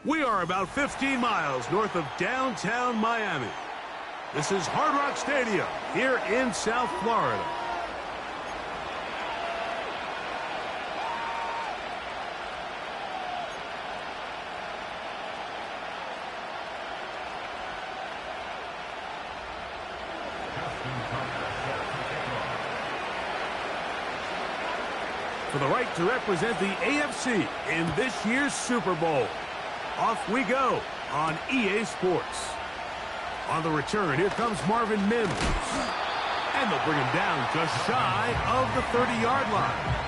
We are about 15 miles north of downtown Miami. This is Hard Rock Stadium here in South Florida. For the right to represent the AFC in this year's Super Bowl. Off we go on EA Sports. On the return, here comes Marvin Mims. And they'll bring him down just shy of the 30-yard line.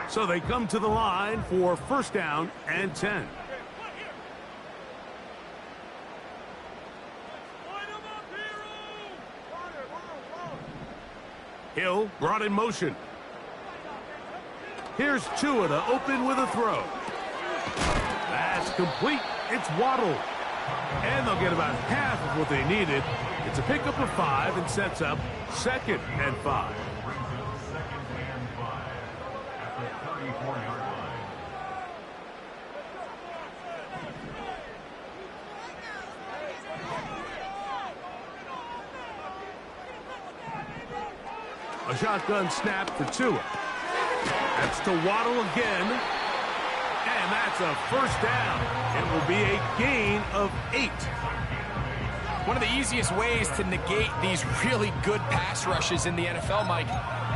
So they come to the line for first down and 10. Hill brought in motion. Here's Tua to open with a throw. That's complete. It's Waddle. And they'll get about half of what they needed. It's a pickup of 5 and sets up 2nd and 5. A shotgun snap for Tua. That's to Waddle again. And that's a first down. It will be a gain of 8. One of the easiest ways to negate these really good pass rushes in the NFL, Mike,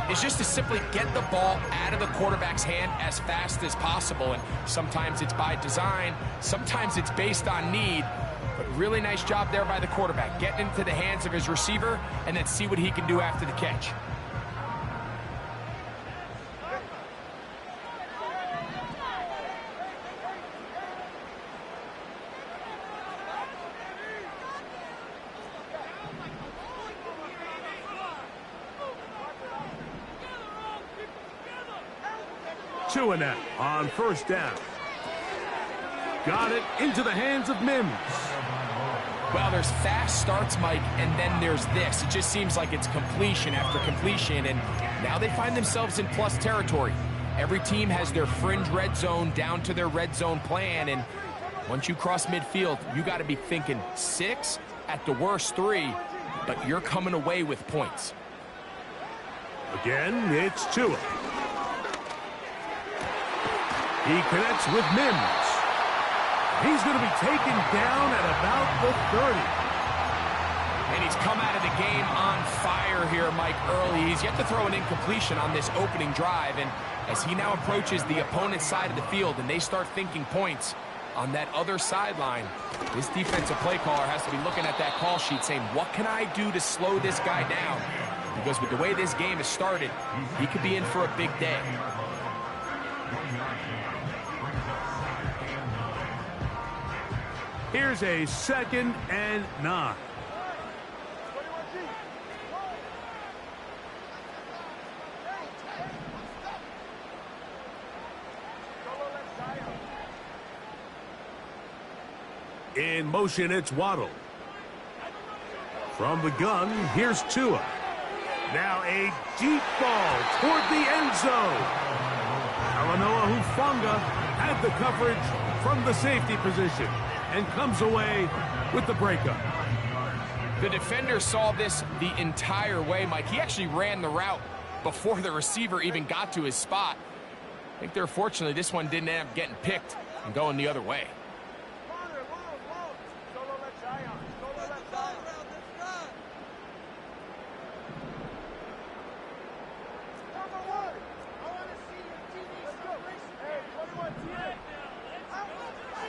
is just to simply get the ball out of the quarterback's hand as fast as possible. And sometimes it's by design, sometimes it's based on need. But really nice job there by the quarterback. Getting into the hands of his receiver and then see what he can do after the catch. Tua now on first down. Got it into the hands of Mims. Well, there's fast starts, Mike, and then there's this. It just seems like it's completion after completion, and now they find themselves in plus territory. Every team has their fringe red zone down to their red zone plan, and once you cross midfield, you got to be thinking 6, at the worst 3, but you're coming away with points. Again, it's Tua. He connects with Mims. He's going to be taken down at about the 30. And he's come out of the game on fire here, Mike, early. He's yet to throw an incompletion on this opening drive. And as he now approaches the opponent's side of the field and they start thinking points on that other sideline, this defensive play caller has to be looking at that call sheet saying, what can I do to slow this guy down? Because with the way this game has started, he could be in for a big day. Here's a 2nd and 9. In motion, it's Waddle. From the gun, here's Tua. Now a deep ball toward the end zone. Alanoa Hufanga had the coverage from the safety position and comes away with the breakup. The defender saw this the entire way, Mike. He actually ran the route before the receiver even got to his spot. I think they're fortunately this one didn't end up getting picked and going the other way.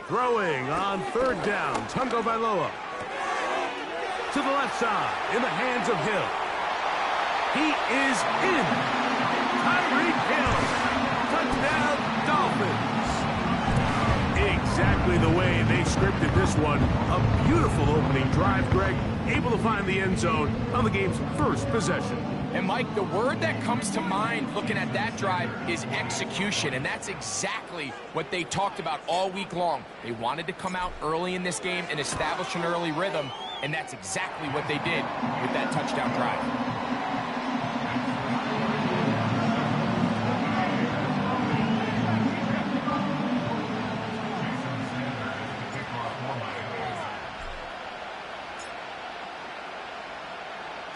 Throwing on 3rd down, Tungo Bailoa. To the left side, in the hands of Hill. He is in. Tyreek Hill. Touchdown, Dolphins. Exactly the way they scripted this one. A beautiful opening drive, Greg. Able to find the end zone on the game's first possession. And Mike, the word that comes to mind looking at that drive is execution, and that's exactly what they talked about all week long. They wanted to come out early in this game and establish an early rhythm, and that's exactly what they did with that touchdown drive.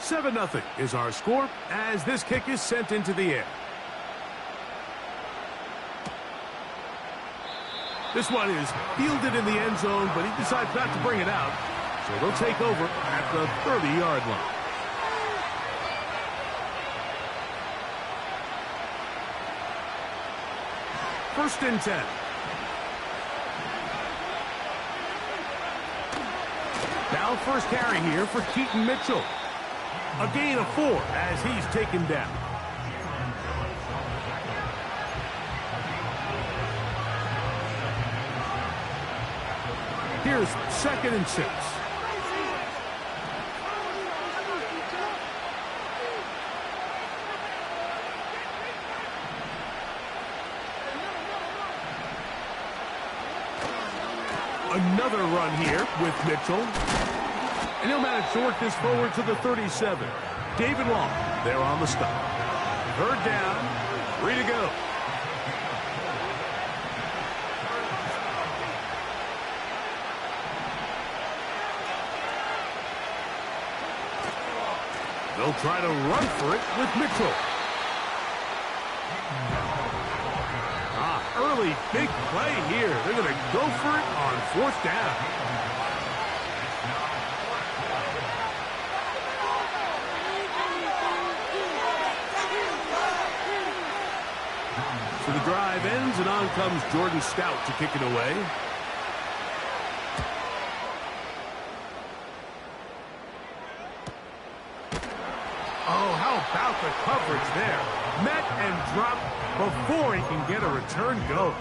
Seven 0 is our score as this kick is sent into the air. This one is fielded in the end zone, but he decides not to bring it out. So they'll take over at the 30-yard line. First and 10. Now first carry here for Keaton Mitchell. A gain of 4 as he's taken down. Here's 2nd and 6. Another run here with Mitchell. And he'll manage to work this forward to the 37. David Long there on the stop. 3rd down, 3 to go. They'll try to run for it with Mitchell. Early big play here. They're going to go for it on 4th down. So the drive ends, and on comes Jordan Stout to kick it away. Oh, how about the coverage there? Met and dropped before he can get a return go.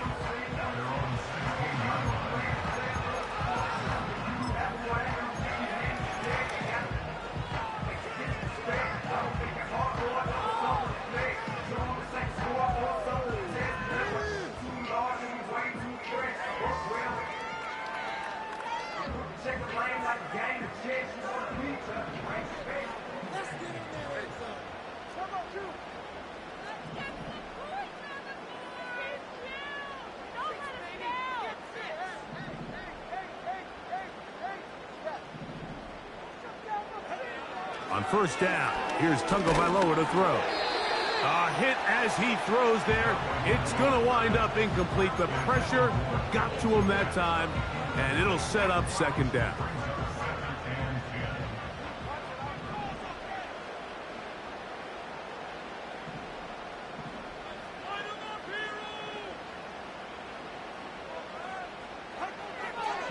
On 1st down, here's Tagovailoa to throw. A hit as he throws there. It's going to wind up incomplete. The pressure got to him that time, and it'll set up 2nd down.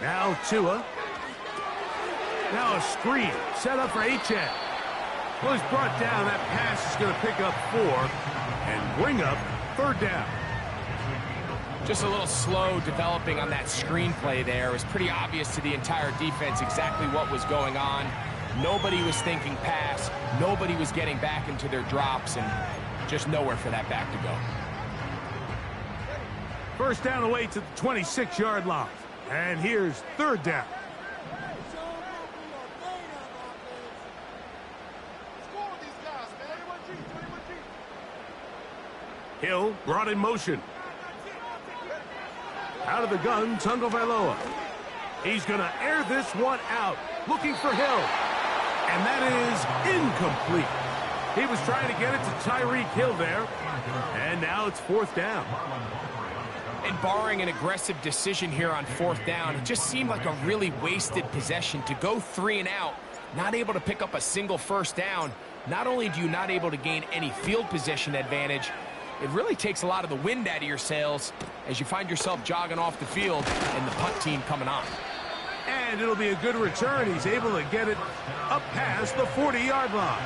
Now Tua. Now a screen set up for Achane. Well, he's brought down. That pass is going to pick up 4 and bring up 3rd down. Just a little slow developing on that screenplay there. It was pretty obvious to the entire defense exactly what was going on. Nobody was thinking pass. Nobody was getting back into their drops, and just nowhere for that back to go. 1st down away to the 26-yard line. And here's 3rd down. Hill brought in motion. Out of the gun, Tagovailoa. He's going to air this one out, looking for Hill. And that is incomplete. He was trying to get it to Tyreek Hill there. And now it's 4th down. And barring an aggressive decision here on 4th down, it just seemed like a really wasted possession to go 3 and out, not able to pick up a single 1st down. Not only do you not able to gain any field position advantage, it really takes a lot of the wind out of your sails as you find yourself jogging off the field and the punt team coming on. And it'll be a good return. He's able to get it up past the 40-yard line.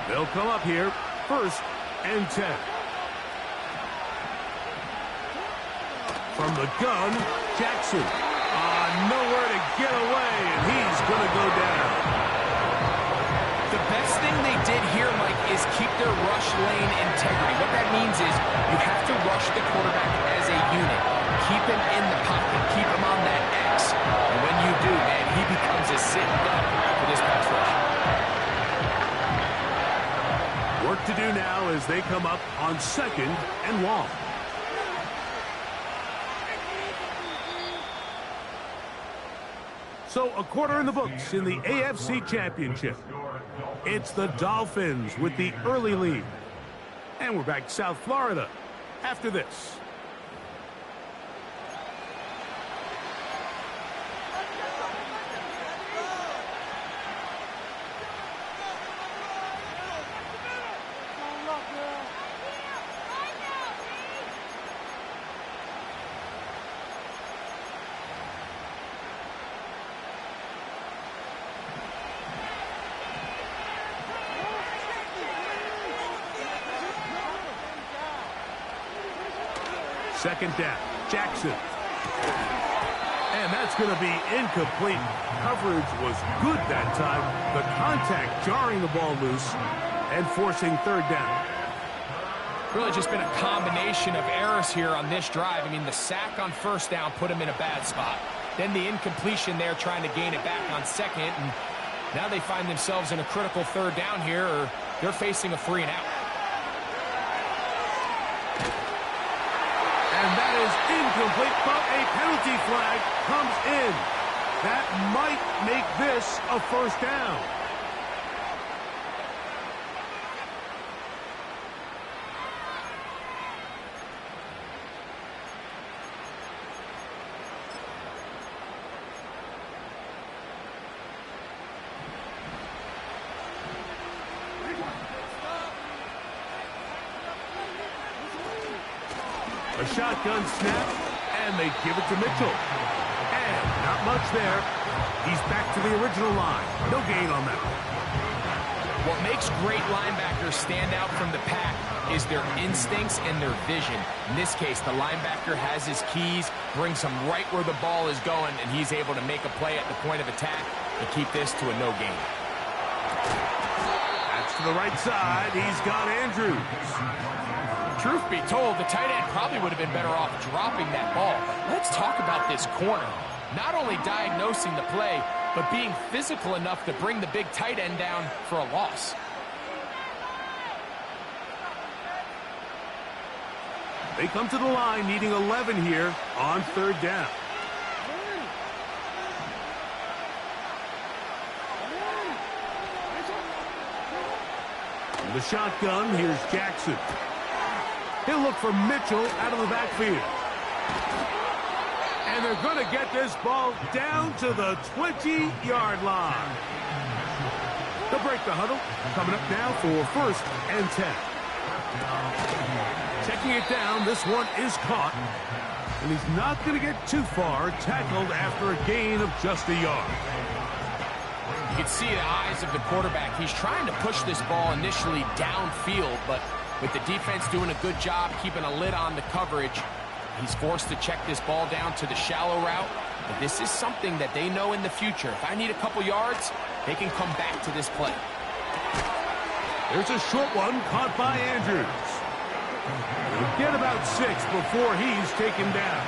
They'll come up here, 1st and 10. From the gun, Jackson. nowhere to get away, and he's going to go down. The best thing they did here, Mike, is keep their rush lane integrity. What that means is you have to rush the quarterback as a unit. Keep him in the pocket. Keep him on that X. And when you do, man, he becomes a sitting duck for this pass rush. Work to do now as they come up on 2nd and long. So a quarter in the books in the AFC Championship. It's the Dolphins with the early lead. And we're back to South Florida after this. Second down, Jackson. And that's going to be incomplete. Coverage was good that time. The contact jarring the ball loose and forcing 3rd down. Really just been a combination of errors here on this drive. I mean, the sack on 1st down put him in a bad spot. Then the incompletion there trying to gain it back on 2nd. And now they find themselves in a critical 3rd down here, or they're facing a 3 and out. And that is incomplete, but a penalty flag comes in. That might make this a 1st down. A shotgun snap, and they give it to Mitchell. And not much there. He's back to the original line. No gain on that. What makes great linebackers stand out from the pack is their instincts and their vision. In this case, the linebacker has his keys, brings him right where the ball is going, and he's able to make a play at the point of attack and keep this to a no gain. That's to the right side. He's got Andrews. Truth be told, the tight end probably would have been better off dropping that ball. But let's talk about this corner. Not only diagnosing the play, but being physical enough to bring the big tight end down for a loss. They come to the line needing 11 here on 3rd down. In the shotgun, here's Jackson. He'll look for Mitchell out of the backfield. And they're going to get this ball down to the 20-yard line. They'll break the huddle. Coming up now for 1st and 10. Checking it down, this one is caught. And he's not going to get too far, tackled after a gain of just a yard. You can see the eyes of the quarterback. He's trying to push this ball initially downfield, but with the defense doing a good job keeping a lid on the coverage, he's forced to check this ball down to the shallow route. But this is something that they know in the future. If I need a couple yards, they can come back to this play. There's a short one caught by Andrews. He'll get about 6 before he's taken down.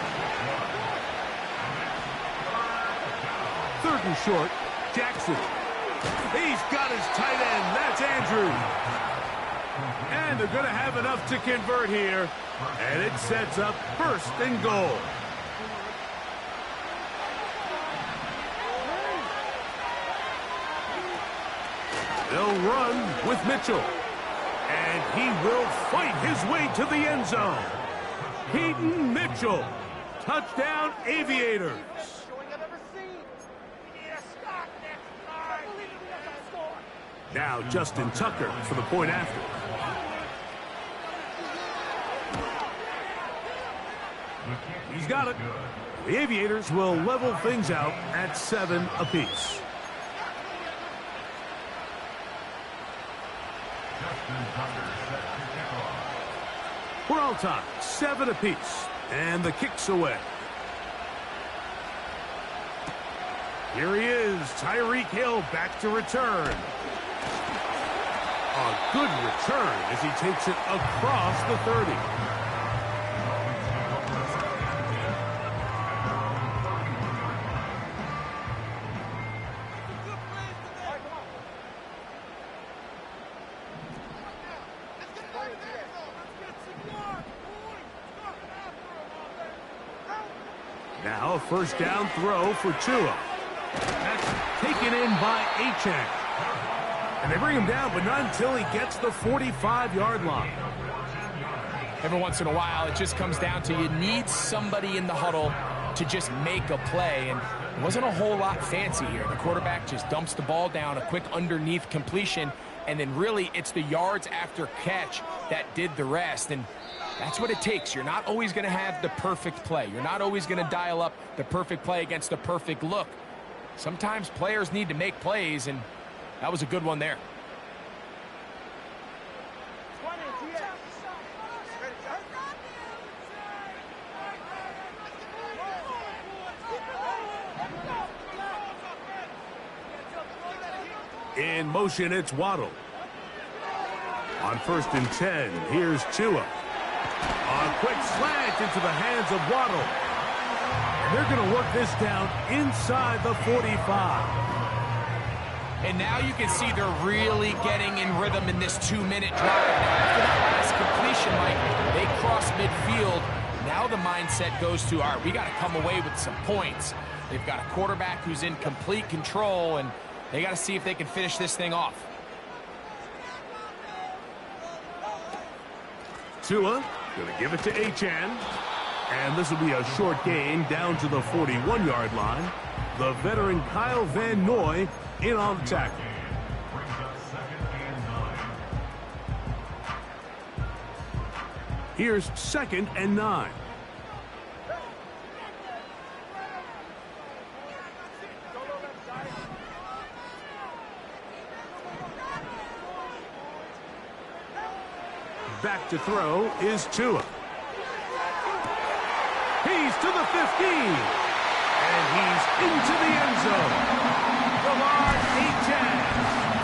3rd and short, Jackson. He's got his tight end. That's Andrews. And they're going to have enough to convert here. And it sets up 1st and goal. They'll run with Mitchell. And he will fight his way to the end zone. Keaton Mitchell. Touchdown, Aviators. Now Justin Tucker for the point after. He's got it. The Aviators will level things out at 7 apiece. We're all tied, 7 apiece, and the kick's away. Here he is, Tyreek Hill back to return. A good return as he takes it across the 30. Now a first down throw for Tua. That's taken in by Achane. And they bring him down, but not until he gets the 45-yard line. Every once in a while, it just comes down to you need somebody in the huddle to just make a play. And it wasn't a whole lot fancy here. The quarterback just dumps the ball down, a quick underneath completion, and then really it's the yards after catch that did the rest. And that's what it takes. You're not always going to have the perfect play. You're not always going to dial up the perfect play against the perfect look. Sometimes players need to make plays, and that was a good one there. In motion, it's Waddle. On 1st and 10, here's Tua. A quick slant into the hands of Waddle. And they're going to work this down inside the 45. And now you can see they're really getting in rhythm in this 2-minute drive. Now, after that last completion, Mike, they cross midfield. Now the mindset goes to, all right, we got to come away with some points. They've got a quarterback who's in complete control, and they got to see if they can finish this thing off. Tua going to give it to Achane. And this will be a short gain down to the 41-yard line. The veteran Kyle Van Noy in on the tackle. Here's 2nd and 9. Back to throw is Tua. He's to the 15. And he's into the end zone.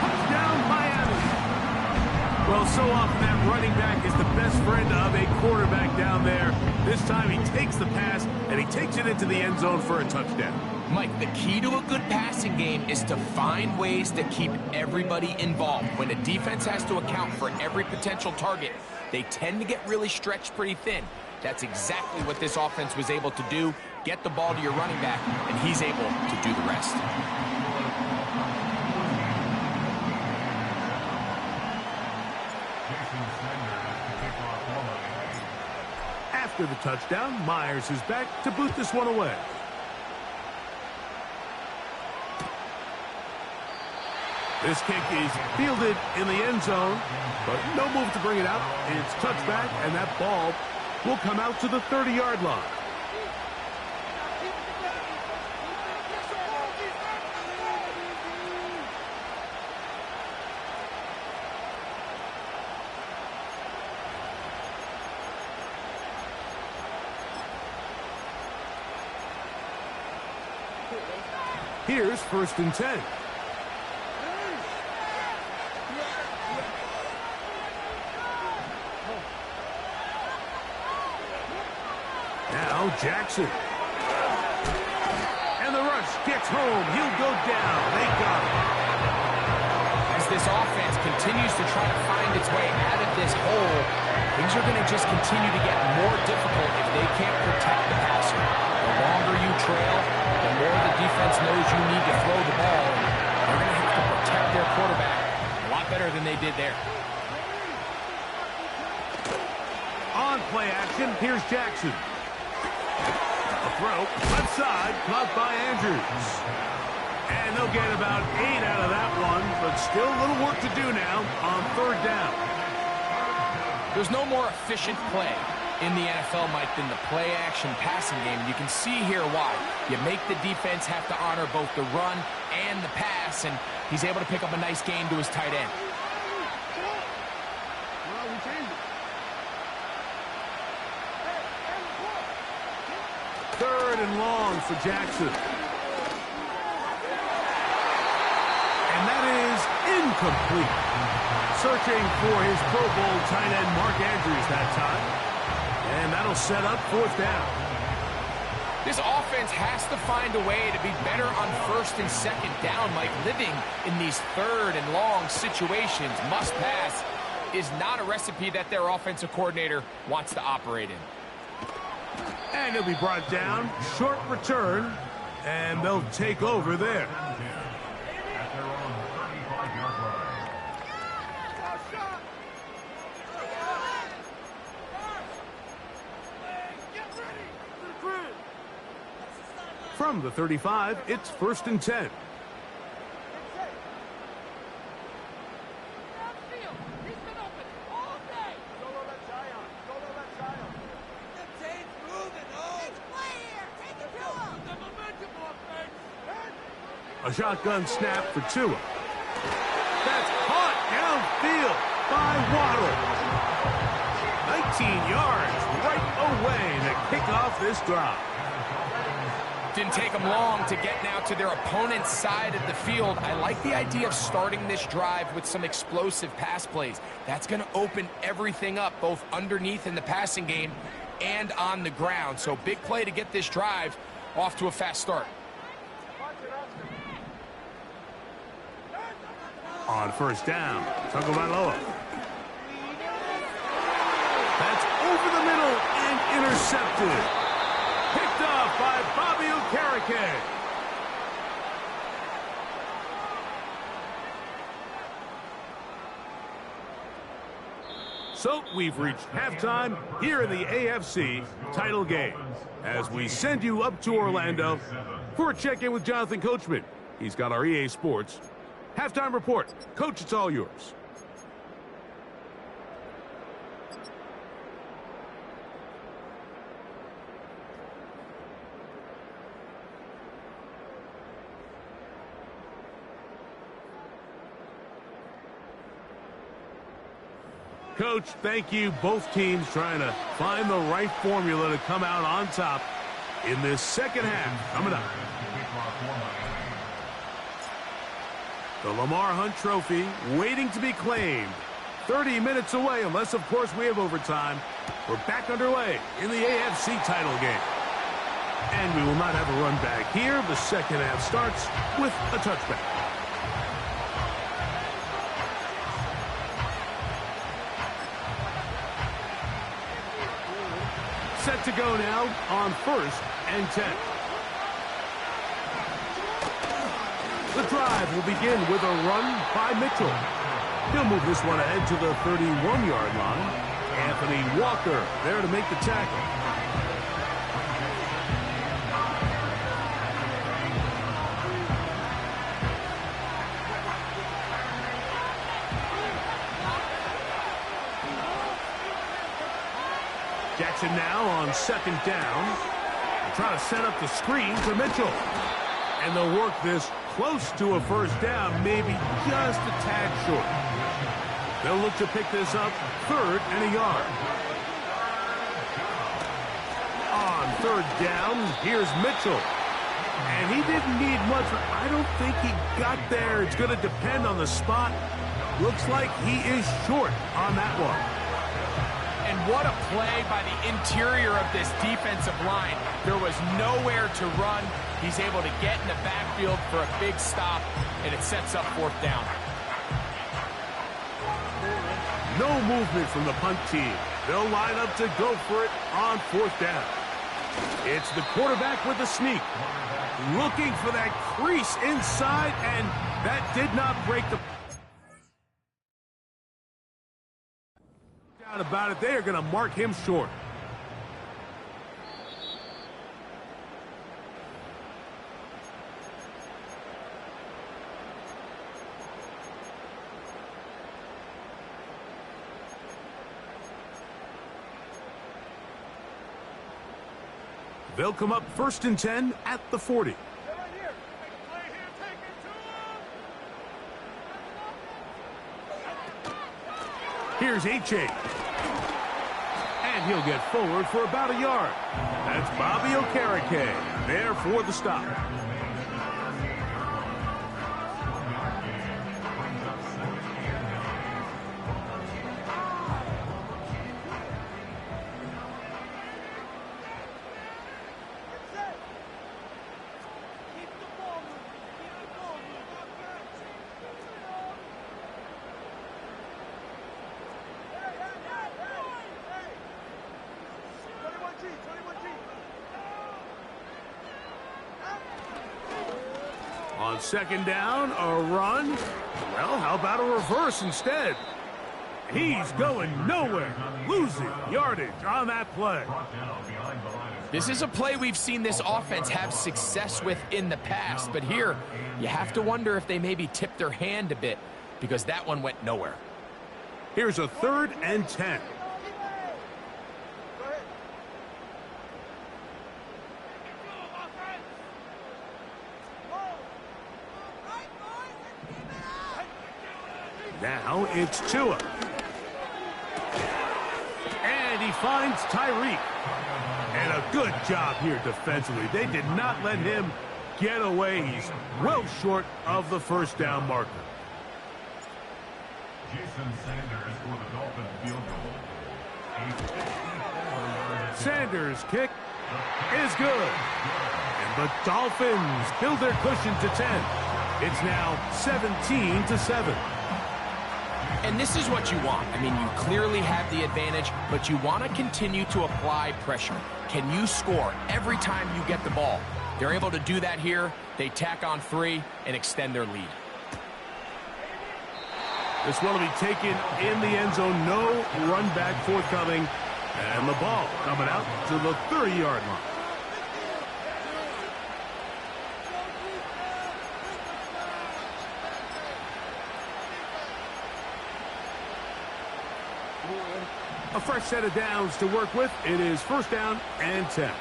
Touchdown, Miami. Well, so often that running back is the best friend of a quarterback down there. This time he takes the pass, and he takes it into the end zone for a touchdown. Mike, the key to a good passing game is to find ways to keep everybody involved. When a defense has to account for every potential target, they tend to get really stretched pretty thin. That's exactly what this offense was able to do. Get the ball to your running back, and he's able to do the rest. After the touchdown, Myers is back to boot this one away. This kick is fielded in the end zone, but no move to bring it out. It's touchback, and that ball will come out to the 30-yard line. Here's 1st and 10. Now Jackson. And the rush gets home. He'll go down. They got him. As this offense continues to try to find its way out of this hole, things are going to just continue to get more difficult if they can't protect the passer. The longer you trail, the more the defense knows you need to throw the ball. They're going to have to protect their quarterback a lot better than they did there. On play action, here's Jackson. A throw, left side, caught by Andrews. And they'll get about 8 out of that one, but still a little work to do now on 3rd down. There's no more efficient play in the NFL, Mike, than the play-action passing game. And you can see here why. You make the defense have to honor both the run and the pass, and he's able to pick up a nice gain to his tight end. 3rd and long for Jackson. is incomplete. Searching for his Pro Bowl tight end Mark Andrews that time. And that'll set up fourth down. This offense has to find a way to be better on first and second down, Mike. Living in these third and long situations, must pass, is not a recipe that their offensive coordinator wants to operate in. And he'll be brought down. Short return. And they'll take over there. From the 35, it's 1st and 10. A shotgun snap for Tua. That's caught downfield by Waddle. 19 yards right away to kick off this drive. Didn't take them long to get now to their opponent's side of the field. I like the idea of starting this drive with some explosive pass plays. That's going to open everything up, both underneath in the passing game and on the ground. So big play to get this drive off to a fast start. On first down, Tagovailoa. That's over the middle and intercepted. Picked off by Bobby Okereke. So we've reached halftime here in the AFC title game as we send you up to Orlando for a check-in with Jonathan Coachman. He's got our EA Sports halftime report. Coach, it's all yours. Coach, thank you. Both teams trying to find the right formula to come out on top in this second half. Coming up, the Lamar Hunt Trophy waiting to be claimed. 30 minutes away, unless, of course, we have overtime. We're back underway in the AFC title game. And we will not have a run back here. The second half starts with a touchback. Set to go now on 1st and 10. The drive will begin with a run by Mitchell. He'll move this one ahead to the 31-yard line. Anthony Walker there to make the tackle. Jackson now on 2nd down. Trying to set up the screen to Mitchell. And they'll work this close to a first down, maybe just a tad short. They'll look to pick this up 3rd and a yard. On 3rd down, here's Mitchell. And he didn't need much, but I don't think he got there. It's going to depend on the spot. Looks like he is short on that one. And what a play by the interior of this defensive line. There was nowhere to run. He's able to get in the backfield for a big stop, and it sets up 4th down. No movement from the punt team. They'll line up to go for it on 4th down. It's the quarterback with the sneak. Looking for that crease inside, and that did not break the... about it, they are going to mark him short. They'll come up 1st and 10 at the 40. Here's H.A. And he'll get forward for about a yard. That's Bobby Okereke there for the stop. On second down, a run. Well, how about a reverse instead? He's going nowhere, losing yardage on that play. This is a play we've seen this offense have success with in the past, but here you have to wonder if they maybe tipped their hand a bit because that one went nowhere. Here's a 3rd and 10. Now it's Tua. And he finds Tyreek. And a good job here defensively. They did not let him get away. He's well short of the first down marker. Jason Sanders for the Dolphins field goal. Sanders' kick is good. And the Dolphins build their cushion to 10. It's now 17-7. And this is what you want. I mean, you clearly have the advantage, but you want to continue to apply pressure. Can you score every time you get the ball? They're able to do that here. They tack on 3 and extend their lead. This one will be taken in the end zone. No run back forthcoming. And the ball coming out to the 30-yard line. A fresh set of downs to work with. It is 1st down and 10.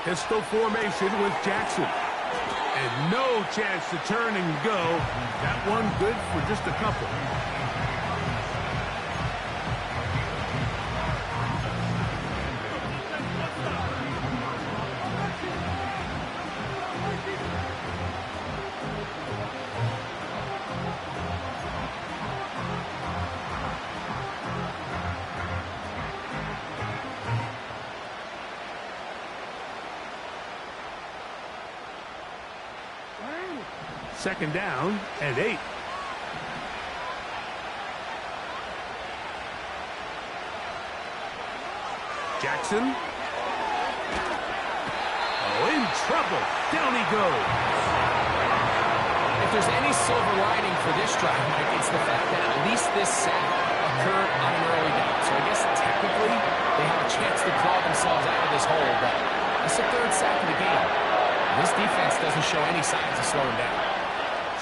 Pistol formation with Jackson. And no chance to turn and go. That one good for just a couple. Second down and 8. Jackson. Oh, in trouble. Down he goes. If there's any silver lining for this drive, Mike, it's the fact that at least this sack occurred on an early down. So I guess technically they have a chance to claw themselves out of this hole, but it's the 3rd sack of the game. This defense doesn't show any signs of slowing down.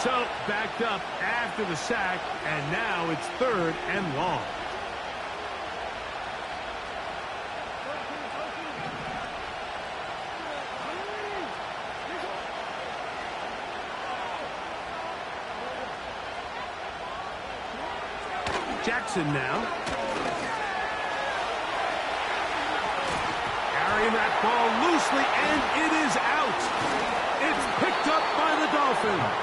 So, backed up after the sack, and now it's 3rd and long. Jackson now. Carrying that ball loosely, and it is out. It's picked up by the Dolphins.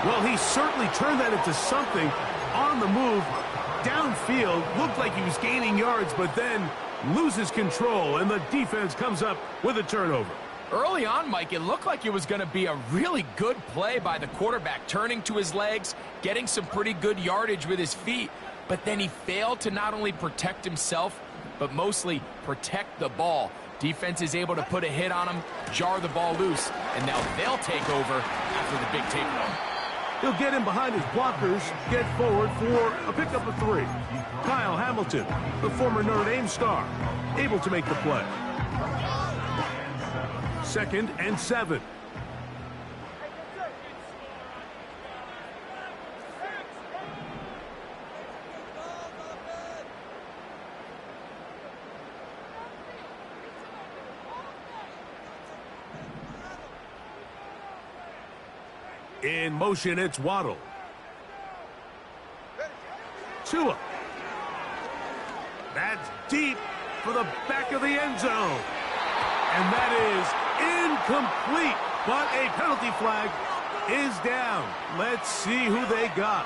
Well, he certainly turned that into something on the move. Downfield, looked like he was gaining yards, but then loses control, and the defense comes up with a turnover. Early on, Mike, it looked like it was going to be a really good play by the quarterback, turning to his legs, getting some pretty good yardage with his feet, but then he failed to not only protect himself, but mostly protect the ball. Defense is able to put a hit on him, jar the ball loose, and now they'll take over after the big takeaway. He'll get in behind his blockers, get forward for a pickup of 3. Kyle Hamilton, the former Notre Dame star, able to make the play. 2nd and 7. In motion, it's Waddle. Tua. That's deep for the back of the end zone. And that is incomplete. But a penalty flag is down. Let's see who they got.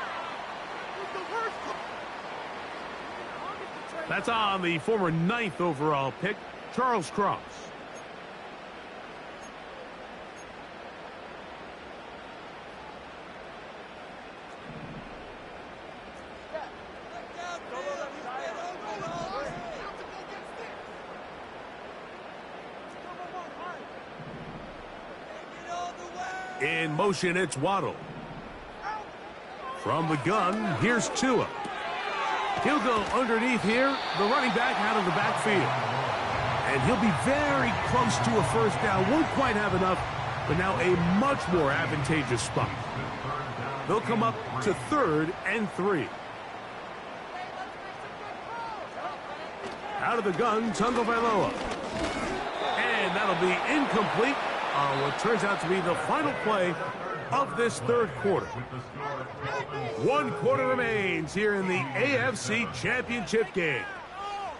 That's on the former 9th overall pick, Charles Cross. In motion, it's Waddle. From the gun, here's Tua. He'll go underneath here, the running back out of the backfield. And he'll be very close to a first down. Won't quite have enough, but now a much more advantageous spot. They'll come up to 3rd and 3. Out of the gun, Tagovailoa. And that'll be incomplete on what turns out to be the final play of this 3rd quarter. 1 quarter remains here in the AFC Championship game.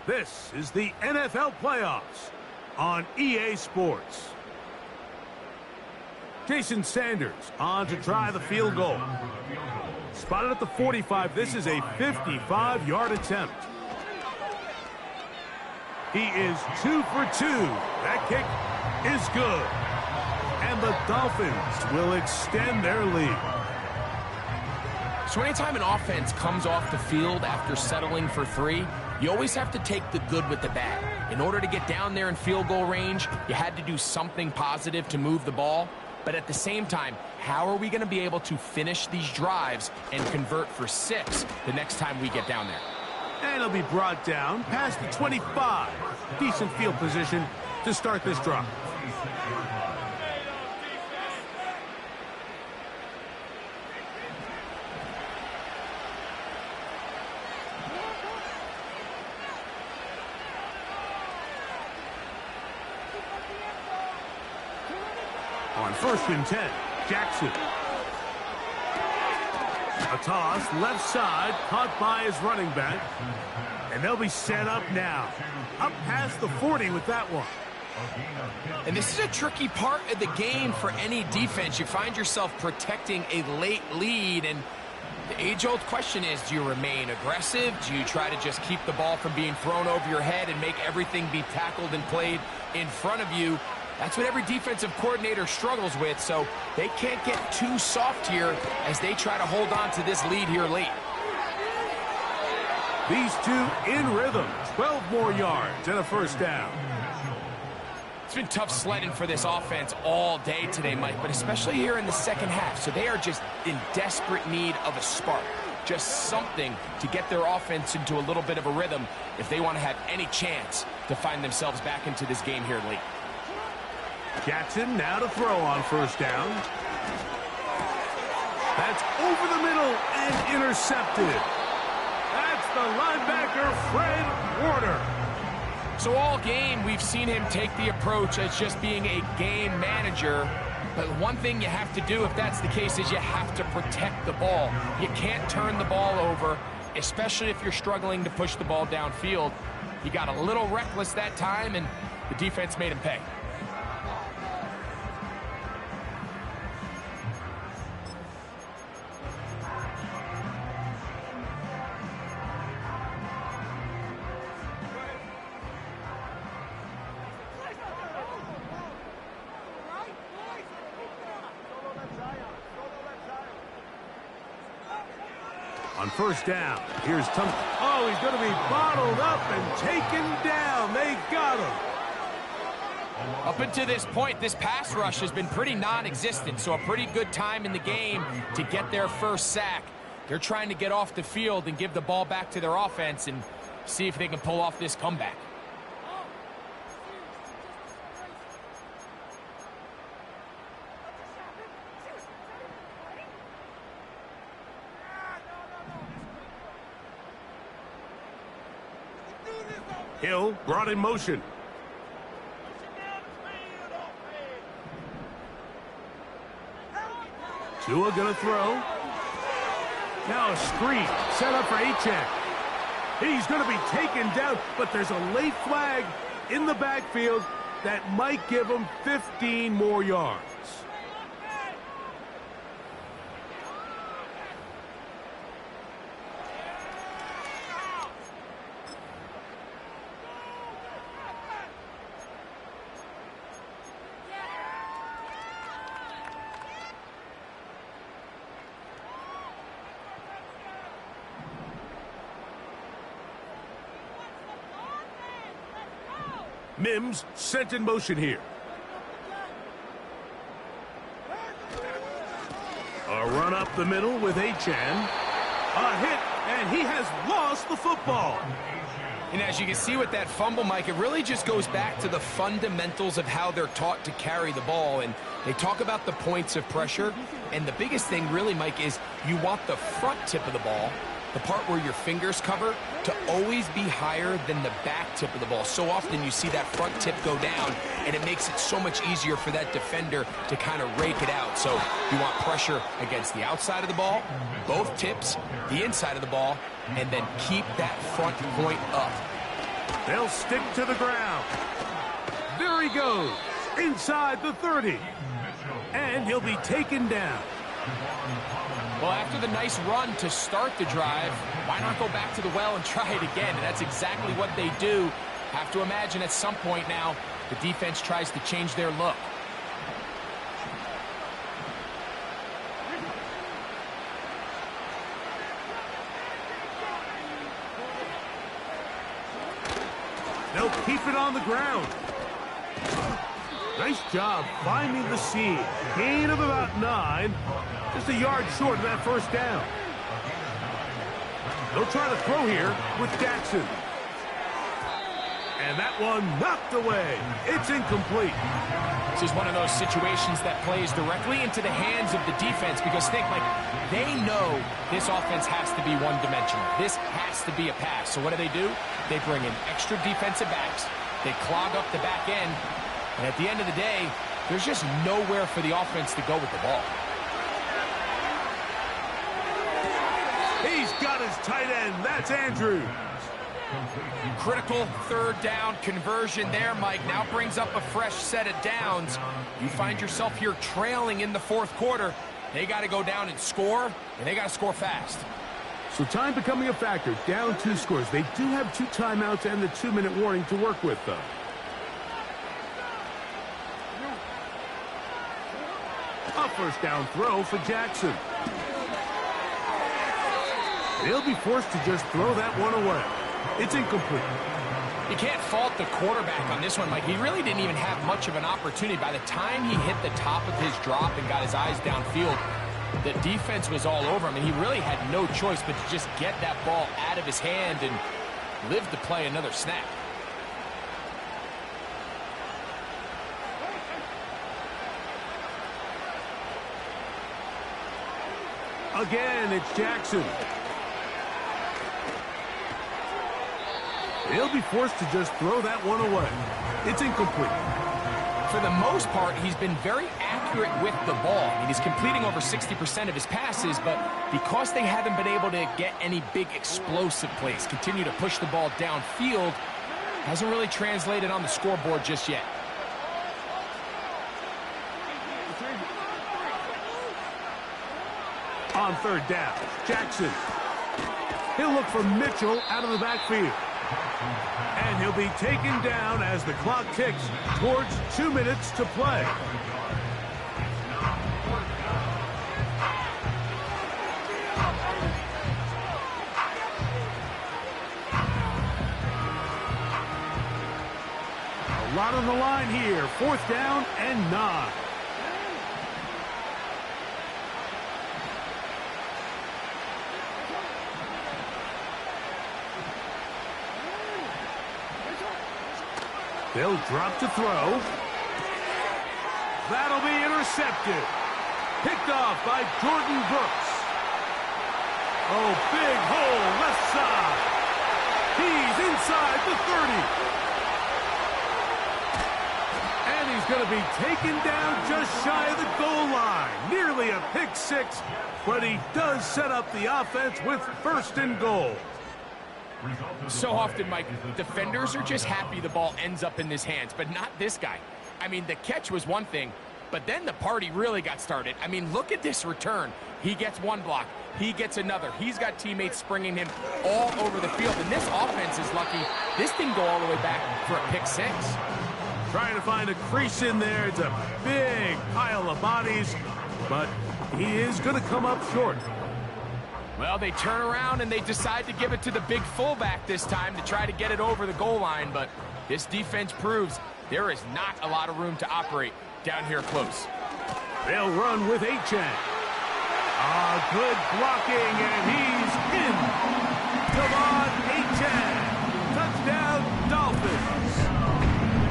This is the NFL playoffs on EA Sports. Jason Sanders on to try the field goal. Spotted at the 45. This is a 55-yard attempt. He is 2 for 2. That kick is good. And the Dolphins will extend their lead. So anytime an offense comes off the field after settling for 3, you always have to take the good with the bad. In order to get down there in field goal range, you had to do something positive to move the ball. But at the same time, how are we going to be able to finish these drives and convert for 6 the next time we get down there? And it'll be brought down past the 25. Decent field position to start this drive. On 1st and 10, Jackson. A toss, left side, caught by his running back. And they'll be set up now. Up past the 40 with that one. And this is a tricky part of the game for any defense. You find yourself protecting a late lead, and the age-old question is, do you remain aggressive? Do you try to just keep the ball from being thrown over your head and make everything be tackled and played in front of you? That's what every defensive coordinator struggles with, so they can't get too soft here as they try to hold on to this lead here late. These two in rhythm. 12 more yards and a first down. It's been tough sledding for this offense all day today, Mike, but especially here in the second half. So they are just in desperate need of a spark. Just something to get their offense into a little bit of a rhythm if they want to have any chance to find themselves back into this game here late. Jackson now to throw on first down. That's over the middle and intercepted. That's the linebacker, Fred Warner. So all game, we've seen him take the approach as just being a game manager. But one thing you have to do if that's the case is you have to protect the ball. You can't turn the ball over, especially if you're struggling to push the ball downfield. He got a little reckless that time, and the defense made him pay. On first down, here's Tum. Oh, he's going to be bottled up and taken down. They got him. Up until this point, this pass rush has been pretty non-existent, so a pretty good time in the game to get their first sack. They're trying to get off the field and give the ball back to their offense and see if they can pull off this comeback. Hill brought in motion. Tua gonna throw. Now a screen set up for Achane. He's gonna be taken down, but there's a late flag in the backfield that might give him 15 more yards. Mims sent in motion here. Run up the middle with Achan. A hit, and he has lost the football. And as you can see with that fumble, Mike, it really just goes back to the fundamentals of how they're taught to carry the ball. And they talk about the points of pressure. And the biggest thing really, Mike, is you want the front tip of the ball, the part where your fingers cover, to always be higher than the back tip of the ball. So often you see that front tip go down, and it makes it so much easier for that defender to kind of rake it out. So you want pressure against the outside of the ball, both tips, the inside of the ball, and then keep that front point up. They'll stick to the ground. There he goes, inside the 30. And he'll be taken down. Well, after the nice run to start the drive, why not go back to the well and try it again? And that's exactly what they do. Have to imagine at some point now, the defense tries to change their look. They'll keep it on the ground. Nice job finding the seam. Gain of about 9. Just a yard short of that first down. They'll try to throw here with Jackson. And that one knocked away. It's incomplete. This is one of those situations that plays directly into the hands of the defense, because think, like, they know this offense has to be one-dimensional. This has to be a pass. So what do? They bring in extra defensive backs. They clog up the back end. And at the end of the day, there's just nowhere for the offense to go with the ball. He's got his tight end. That's Andrews. Critical third down conversion there, Mike. Now brings up a fresh set of downs. You find yourself here trailing in the fourth quarter. They got to go down and score, and they got to score fast. So time becoming a factor. Down 2 scores. They do have 2 timeouts and the 2-minute warning to work with, though. A first down throw for Jackson. They'll be forced to just throw that one away. It's incomplete. You can't fault the quarterback on this one, Mike. He really didn't even have much of an opportunity. By the time he hit the top of his drop and got his eyes downfield, the defense was all over him, and he really had no choice but to just get that ball out of his hand and live to play another snap. Again, it's Jackson. He'll be forced to just throw that one away. It's incomplete. For the most part, he's been very accurate with the ball. I mean, he's completing over 60% of his passes, but because they haven't been able to get any big explosive plays, continue to push the ball downfield, hasn't really translated on the scoreboard just yet. On third down, Jackson. He'll look for Mitchell out of the backfield. And he'll be taken down as the clock ticks towards 2 minutes to play. A lot on the line here. 4th down and 9. They'll drop to throw. That'll be intercepted. Picked off by Jordan Brooks. Oh, big hole left side. He's inside the 30. And he's going to be taken down just shy of the goal line. Nearly a pick 6, but he does set up the offense with 1st and goal. So often, Mike, defenders are just happy the ball ends up in his hands, but not this guy. I mean, the catch was one thing, but then the party really got started. I mean, look at this return. He gets one block. He gets another. He's got teammates springing him all over the field, and this offense is lucky. This didn't go all the way back for a pick 6. Trying to find a crease in there. It's a big pile of bodies, but he is going to come up short. Well, they turn around and they decide to give it to the big fullback this time to try to get it over the goal line, but this defense proves there is not a lot of room to operate down here close. They'll run with Achan. Good blocking, and he's in. Devon, 8-10. Touchdown, Dolphins.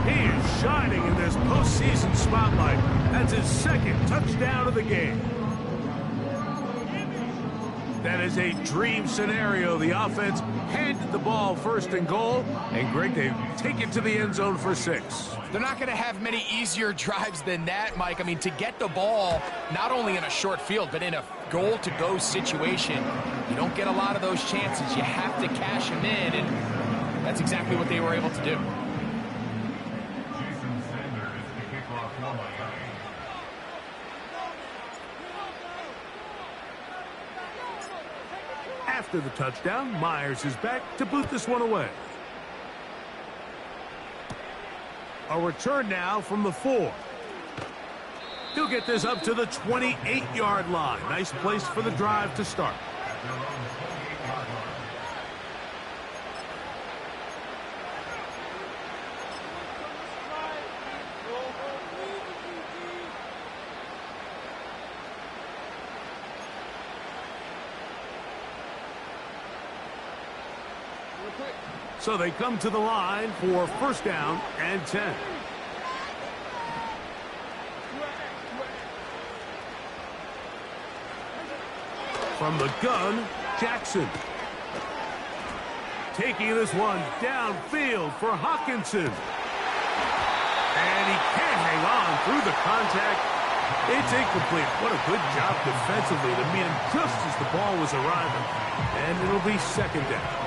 He is shining in this postseason spotlight. That's his second touchdown of the game. That is a dream scenario. The offense handed the ball first and goal, and Greg, they take it to the end zone for 6. They're not going to have many easier drives than that, Mike. I mean, to get the ball, not only in a short field, but in a goal-to-go situation, you don't get a lot of those chances. You have to cash them in, and that's exactly what they were able to do. After the touchdown, Myers is back to boot this one away. A return now from the 4. He'll get this up to the 28-yard line. Nice place for the drive to start. So they come to the line for first down and 10. From the gun, Jackson. Taking this one downfield for Hawkinson. And he can't hang on through the contact. It's incomplete. What a good job defensively to meet him just as the ball was arriving. And it'll be second down.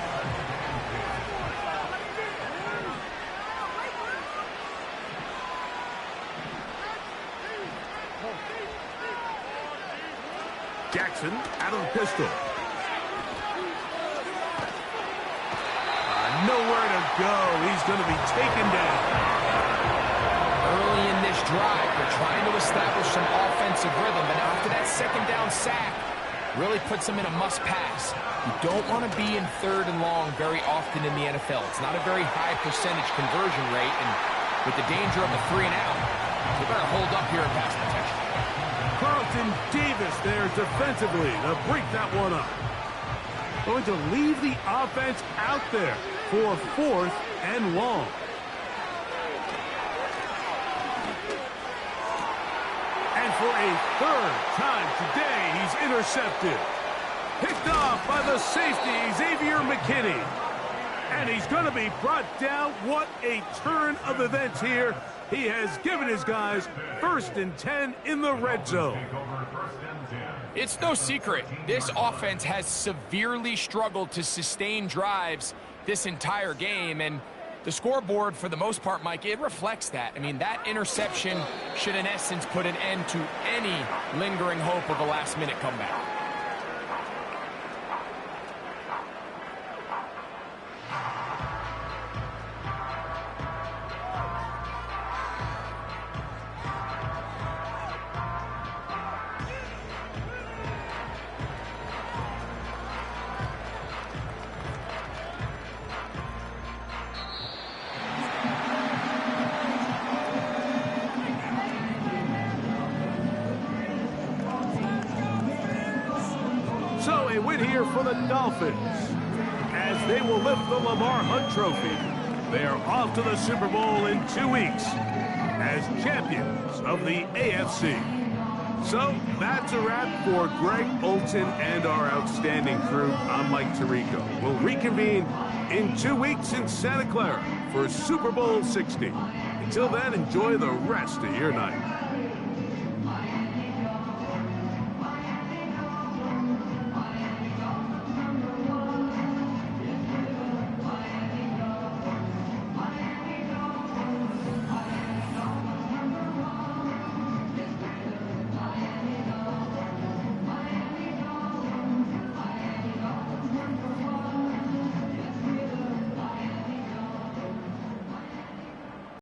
Jackson out of the pistol. Nowhere to go. He's going to be taken down. Early in this drive, they're trying to establish some offensive rhythm, but after that second down sack, really puts them in a must-pass. You don't want to be in third and long very often in the NFL. It's not a very high percentage conversion rate, and with the danger of a 3 and out, they better hold up here in pass protection. Carlton Davis there defensively to break that one up. Going to leave the offense out there for fourth and long. And for a third time today, he's intercepted. Picked off by the safety, Xavier McKinney. And he's going to be brought down. What a turn of events here. He has given his guys first and 10 in the red zone. It's no secret. This offense has severely struggled to sustain drives this entire game, and the scoreboard, for the most part, Mike, it reflects that. I mean, that interception should, in essence, put an end to any lingering hope of a last-minute comeback. So a win here for the Dolphins as they will lift the Lamar Hunt Trophy. They are off to the Super Bowl in 2 weeks as champions of the AFC. So that's a wrap for Greg Olson and our outstanding crew. I'm Mike Tirico. We'll reconvene in 2 weeks in Santa Clara for Super Bowl 60. Until then, enjoy the rest of your night.